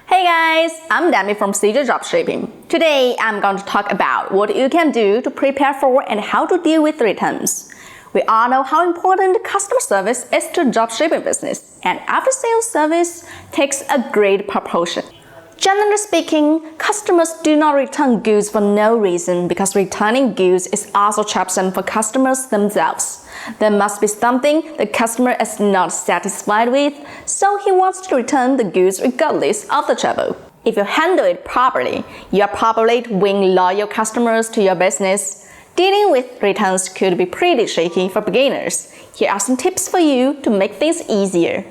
Hey guys, I'm Demi from CJdropshipping. Today I'm going to talk about what you can do to prepare for and how to deal with returns. We all know how important customer service is to dropshipping business, and after-sales service takes a great proportion. Generally speaking, customers do not return goods for no reason because returning goods is also troublesome for customers themselves. There must be something the customer is not satisfied with, so he wants to return the goods regardless of the trouble. If you handle it properly, you are probably to win loyal customers to your business. Dealing with returns could be pretty tricky for beginners. Here are some tips for you to make things easier.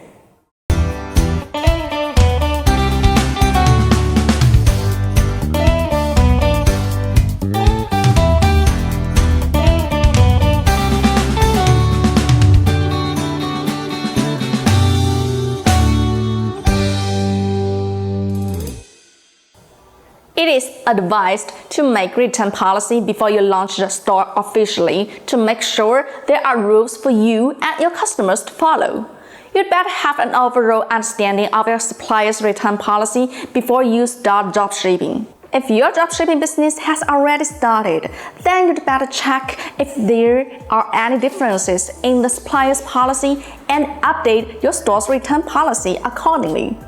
It is advised to make return policy before you launch the store officially to make sure there are rules for you and your customers to follow. You'd better have an overall understanding of your supplier's return policy before you start dropshipping. If your dropshipping business has already started, then you'd better check if there are any differences in the supplier's policy and update your store's return policy accordingly.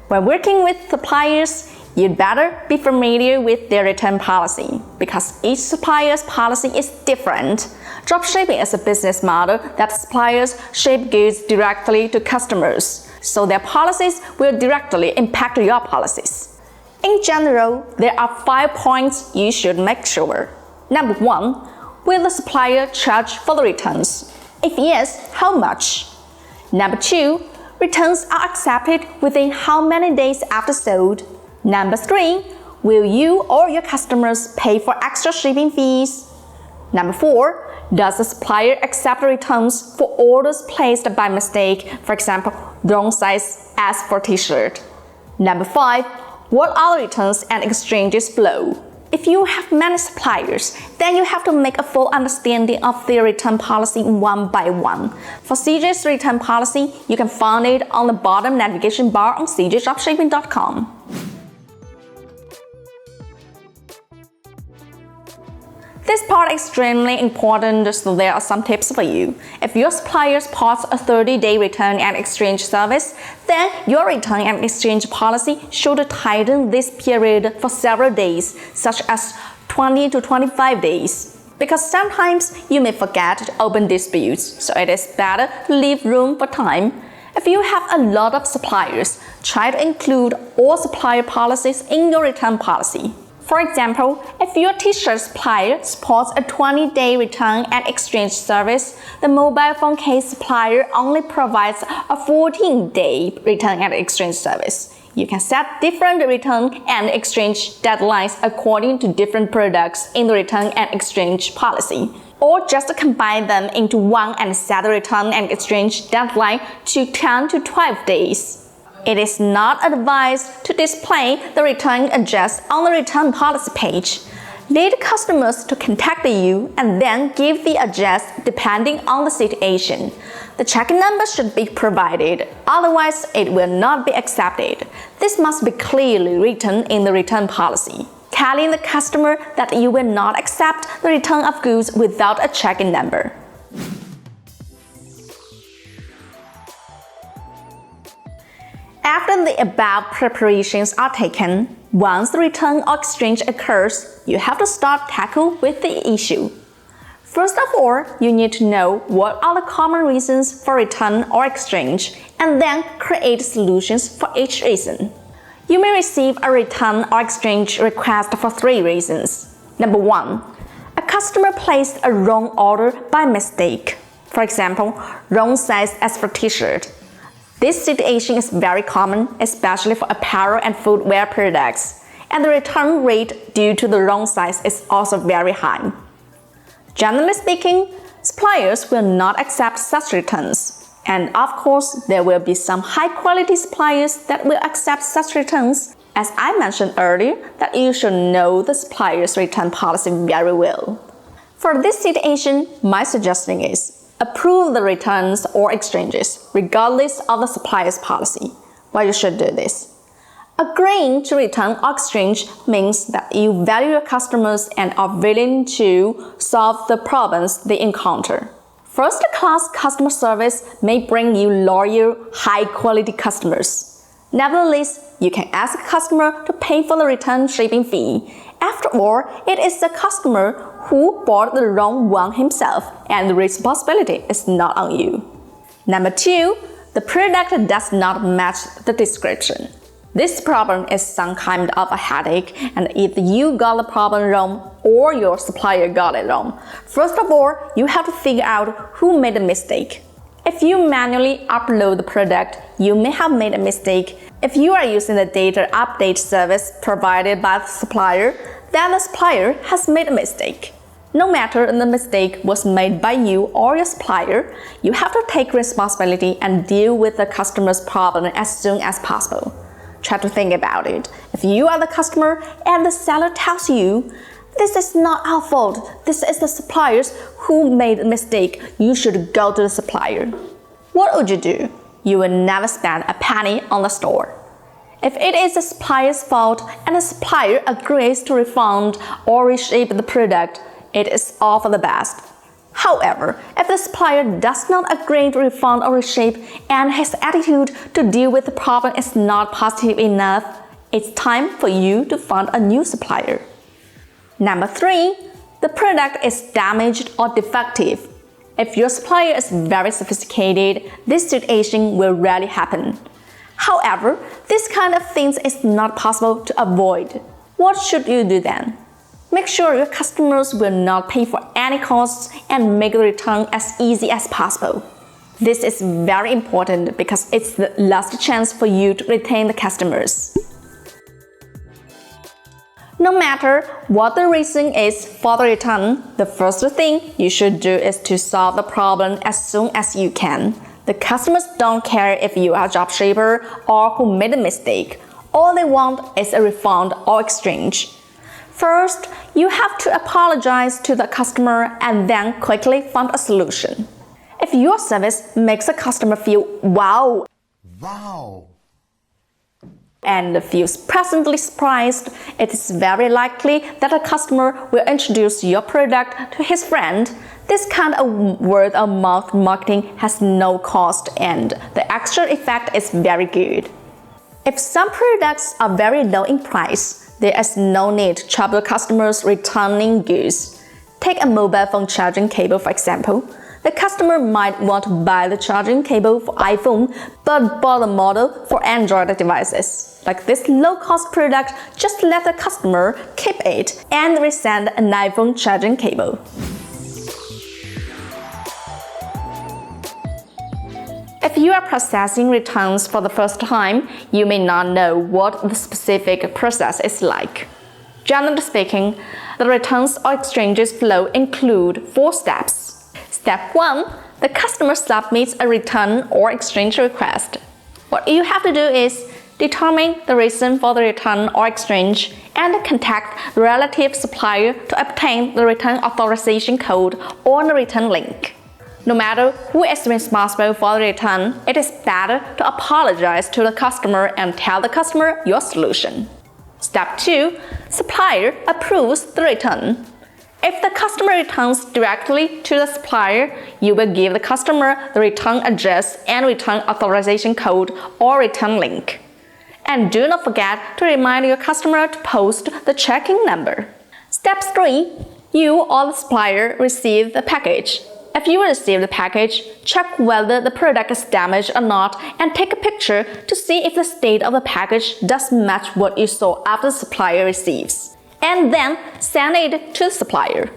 When working with suppliers, you'd better be familiar with their return policy because each supplier's policy is different. Dropshipping is a business model that suppliers ship goods directly to customers, so their policies will directly impact your policies. In general, there are 5 points you should make sure. Number 1, will the supplier charge for the returns? If yes, how much? Number 2, returns are accepted within how many days after sold? Number 3, will you or your customers pay for extra shipping fees? Number 4, does the supplier accept returns for orders placed by mistake, for example, wrong size as for t-shirt? Number 5, what are the returns and exchanges flow? If you have many suppliers, then you have to make a full understanding of their return policy one by one. For CJ's return policy, you can find it on the bottom navigation bar on CJdropshipping.com. This part is extremely important, so there are some tips for you. If your supplier supports a 30-day return and exchange service, then your return and exchange policy should tighten this period for several days, such as 20 to 25 days. Because sometimes you may forget to open disputes, so it is better to leave room for time. If you have a lot of suppliers, try to include all supplier policies in your return policy. For example, if your t-shirt supplier supports a 20-day return and exchange service, the mobile phone case supplier only provides a 14-day return and exchange service. You can set different return and exchange deadlines according to different products in the return and exchange policy, or just combine them into one and set the return and exchange deadline to 10 to 12 days. It is not advised to display the return address on the return policy page. Lead customers to contact you and then give the address depending on the situation. The tracking number should be provided, otherwise it will not be accepted. This must be clearly written in the return policy, telling the customer that you will not accept the return of goods without a tracking number. After the above preparations are taken, once the return or exchange occurs, you have to start tackle with the issue. First of all, you need to know what are the common reasons for return or exchange, and then create solutions for each reason. You may receive a return or exchange request for 3 reasons. Number 1, a customer placed a wrong order by mistake. For example, wrong size as for t-shirt. This situation is very common, especially for apparel and footwear products, and the return rate due to the wrong size is also very high. Generally speaking, suppliers will not accept such returns, and of course, there will be some high-quality suppliers that will accept such returns. As I mentioned earlier, that you should know the supplier's return policy very well. For this situation, my suggestion is approve the returns or exchanges, regardless of the supplier's policy. Why you should do this? Agreeing to return or exchange means that you value your customers and are willing to solve the problems they encounter. First-class customer service may bring you loyal, high-quality customers. Nevertheless, you can ask a customer to pay for the return shipping fee. After all, it is the customer who bought the wrong one himself, and the responsibility is not on you. Number 2, the product does not match the description. This problem is some kind of a headache, and either you got the problem wrong or your supplier got it wrong. First of all, you have to figure out who made the mistake. If you manually upload the product, you may have made a mistake. If you are using the data update service provided by the supplier, then the supplier has made a mistake. No matter the mistake was made by you or your supplier, you have to take responsibility and deal with the customer's problem as soon as possible. Try to think about it. If you are the customer and the seller tells you, "This is not our fault, this is the suppliers who made a mistake, you should go to the supplier," what would you do? You will never spend a penny on the store. If it is the supplier's fault and the supplier agrees to refund or reship the product, it is all for the best. However, if the supplier does not agree to refund or reshape and his attitude to deal with the problem is not positive enough, it's time for you to find a new supplier. Number 3, the product is damaged or defective. If your supplier is very sophisticated, this situation will rarely happen. However, this kind of things is not possible to avoid. What should you do then? Make sure your customers will not pay for any costs and make the return as easy as possible. This is very important because it's the last chance for you to retain the customers. No matter what the reason is for the return, the first thing you should do is to solve the problem as soon as you can. The customers don't care if you are a dropshipper or who made a mistake. All they want is a refund or exchange. First, you have to apologize to the customer and then quickly find a solution. If your service makes a customer feel wow, and feels pleasantly surprised, it is very likely that a customer will introduce your product to his friend. This kind of word-of-mouth marketing has no cost and the extra effect is very good. If some products are very low in price, there is no need to trouble customers returning goods. Take a mobile phone charging cable for example. The customer might want to buy the charging cable for iPhone but bought the model for Android devices. Like this low-cost product, just let the customer keep it and resend an iPhone charging cable. If you are processing returns for the first time, you may not know what the specific process is like. Generally speaking, the returns or exchanges flow include 4 steps. Step 1. The customer submits a return or exchange request. What you have to do is determine the reason for the return or exchange and contact the relative supplier to obtain the return authorization code or the return link. No matter who is responsible for the return, it is better to apologize to the customer and tell the customer your solution. Step 2. Supplier approves the return. If the customer returns directly to the supplier, you will give the customer the return address and return authorization code or return link. And do not forget to remind your customer to post the tracking number. Step 3. You or the supplier receive the package. If you receive the package, check whether the product is damaged or not and take a picture to see if the state of the package does match what you saw after the supplier receives. And then send it to the supplier.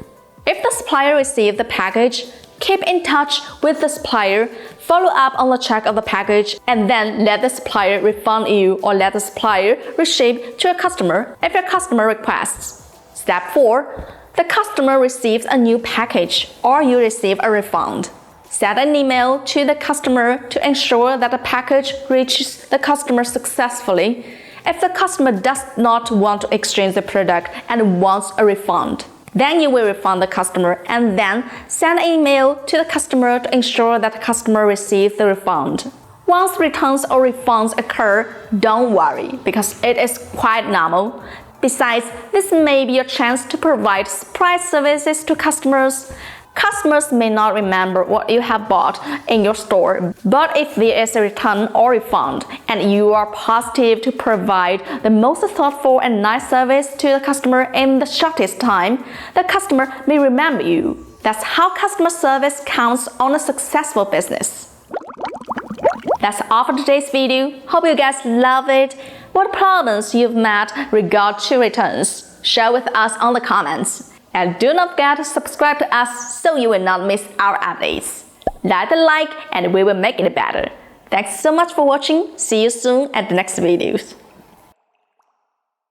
If the supplier receives the package, keep in touch with the supplier, follow up on the check of the package, and then let the supplier refund you or let the supplier reship to your customer if your customer requests. Step 4. The customer receives a new package or you receive a refund. Send an email to the customer to ensure that the package reaches the customer successfully. If the customer does not want to exchange the product and wants a refund, Then you will refund the customer and then send an email to the customer to ensure that the customer receives the refund. Once returns or refunds occur, don't worry because it is quite normal. Besides, this may be a chance to provide surprise services to customers. Customers may not remember what you have bought in your store, but if there is a return or refund and you are positive to provide the most thoughtful and nice service to the customer in the shortest time, the customer may remember you. That's how customer service counts on a successful business. That's all for today's video. Hope you guys love it. What problems you've met regard to returns? Share with us on the comments. And do not forget to subscribe to us so you will not miss our updates. Like the like and we will make it better. Thanks so much for watching. See you soon at the next videos.